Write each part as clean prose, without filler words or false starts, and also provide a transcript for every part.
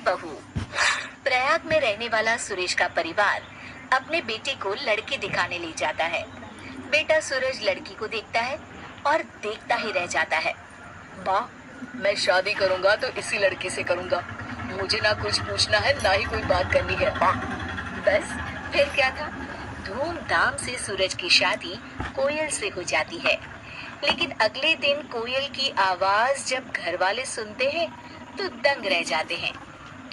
बहू। प्रयाग में रहने वाला सुरेश का परिवार अपने बेटे को लड़की दिखाने ले जाता है। बेटा सूरज लड़की को देखता है और देखता ही रह जाता है। माँ, मैं शादी करूंगा तो इसी लड़की से करूंगा। मुझे ना कुछ पूछना है ना ही कोई बात करनी है। बस फिर क्या था, धूमधाम से सूरज की शादी कोयल से हो जाती है। लेकिन अगले दिन कोयल की आवाज जब घर वाले सुनते हैं तो दंग रह जाते हैं,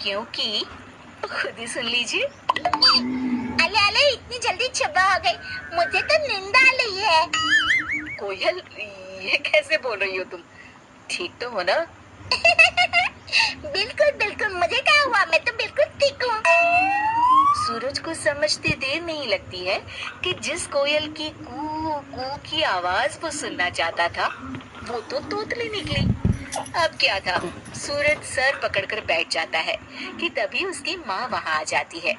क्योंकि खुद ही सुन लीजिए। अले अले, इतनी जल्दी सुबह हो गई, मुझे तो नींद आ रही है। कोयल, ये कैसे बोल रही हो तुम? ठीक तो हो ना? बिल्कुल बिल्कुल, मुझे क्या हुआ, मैं तो बिल्कुल ठीक हूँ। सूरज को समझते देर नहीं लगती है कि जिस कोयल की कू कू की आवाज वो सुनना चाहता था वो तो तोतली निकली। अब क्या था, सूरज सर पकड़कर बैठ जाता है कि तभी उसकी माँ वहाँ आ जाती है।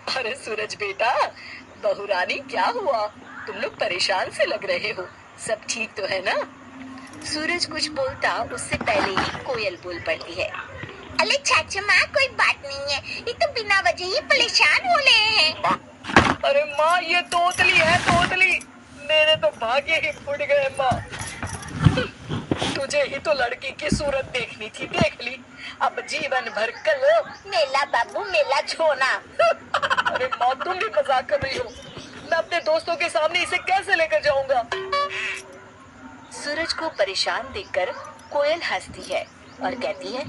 अरे सूरज बेटा, बहू रानी क्या हुआ? तुम लोग परेशान से लग रहे हो, सब ठीक तो है ना? सूरज कुछ बोलता उससे पहले ही कोयल बोल पड़ती है। अरे चाचा माँ, कोई बात नहीं है, ये तो बिना वजह ही परेशान हो रहे हैं। अरे माँ, ये तोतली है, तोतली। मेरे तो भाग्य ही फूट गए माँ। तुझे ही तो लड़की की सूरत देखनी थी, देख ली। अब जीवन भर कल। मेला बाबू, मेला छोना। अरे माँ, तुम भी मजाक कर रही हो। मैं अपने दोस्तों के सामने इसे कैसे लेकर जाऊंगा? सूरज को परेशान देखकर कोयल हंसती है और कहती है,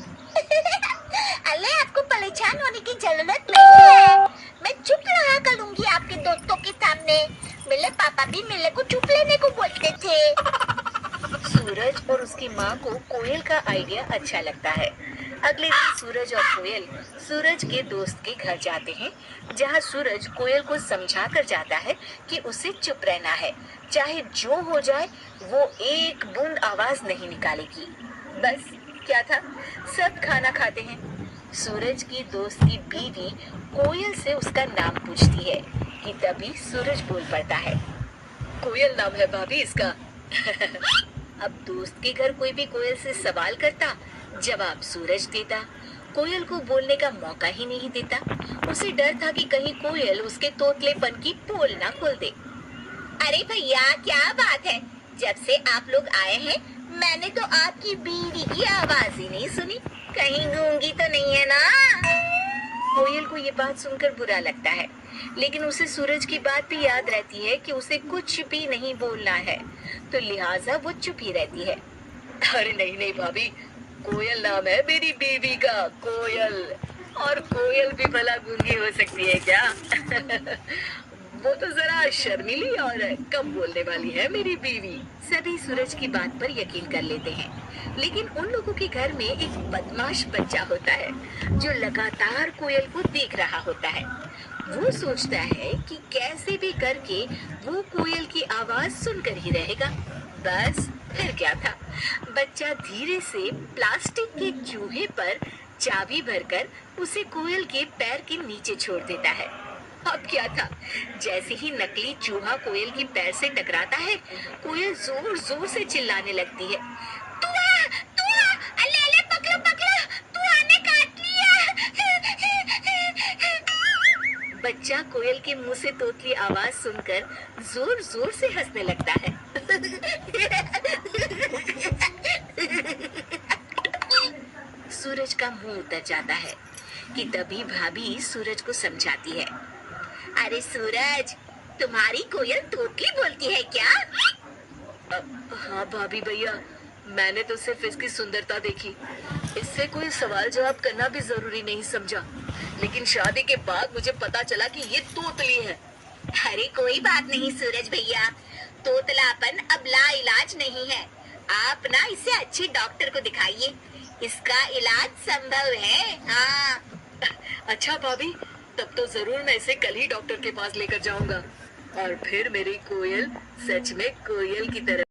अरे आपको परेशान होने की जरूरत नहीं है, मैं चुप रहा करूंगी आपके दोस्तों के सामने। मेरे पापा भी मेरे को चुप लेने को बोलते थे। सूरज और उसकी माँ को कोयल का आइडिया अच्छा लगता है। अगले दिन सूरज और कोयल सूरज के दोस्त के घर जाते हैं, जहाँ सूरज कोयल को समझा कर जाता है कि उसे चुप रहना है, चाहे जो हो जाए वो एक बूंद आवाज नहीं निकालेगी। बस क्या था, सब खाना खाते हैं। सूरज की दोस्त की बीवी कोयल से उसका नाम पूछती है कि तभी सूरज बोल पड़ता है, कोयल नाम है भाभी इसका। अब दोस्त के घर कोई भी कोयल से सवाल करता, जवाब सूरज देता। कोयल को बोलने का मौका ही नहीं देता। उसे डर था कि कहीं कोयल उसके तोतलेपन की पोल ना खोल दे। अरे भैया, क्या बात है, जब से आप लोग आए हैं मैंने तो आपकी बीवी की आवाज ही नहीं सुनी, कहीं गूंगी तो नहीं है ना? कोयल को ये बात सुनकर बुरा लगता है, लेकिन उसे सूरज की बात भी याद रहती है कि उसे कुछ भी नहीं बोलना है, तो लिहाजा वो चुप ही रहती है। अरे नहीं नहीं भाभी, कोयल नाम है मेरी बीवी का, कोयल। और कोयल भी भला गूंगी हो सकती है क्या? वो तो जरा शर्मीली और कम बोलने वाली है मेरी बीवी। सभी सूरज की बात पर यकीन कर लेते हैं, लेकिन उन लोगों के घर में एक बदमाश बच्चा होता है जो लगातार कोयल को देख रहा होता है। वो सोचता है कि कैसे भी करके वो कोयल की आवाज सुनकर ही रहेगा। बस फिर क्या था, बच्चा धीरे से प्लास्टिक के चूहे पर चाबी भरकर उसे कोयल के पैर के नीचे छोड़ देता है। अब क्या था, जैसे ही नकली चूहा कोयल के पैर से टकराता है, कोयल जोर जोर से चिल्लाने लगती है, तुआ, तुआ, अले अले, पकड़ो पकड़ो, तुआ ने काट लिया। बच्चा कोयल के मुंह से तोतली आवाज सुनकर जोर जोर से हंसने लगता है। सूरज का मुंह उतर जाता है कि तभी भाभी सूरज को समझाती है, अरे सूरज, तुम्हारी कोयल तोतली बोलती है क्या? हाँ भाभी भैया, मैंने तो सिर्फ इसकी सुंदरता देखी, इससे कोई सवाल जवाब करना भी जरूरी नहीं समझा, लेकिन शादी के बाद मुझे पता चला कि ये तोतली है। अरे कोई बात नहीं सूरज भैया, तोतलापन अब ला इलाज नहीं है, आप ना इसे अच्छे डॉक्टर को दिखाइए, इसका इलाज संभव है। हाँ। अच्छा भाभी, तब तो जरूर मैं इसे कल ही डॉक्टर के पास लेकर जाऊंगा और फिर मेरी कोयल सच में कोयल की तरह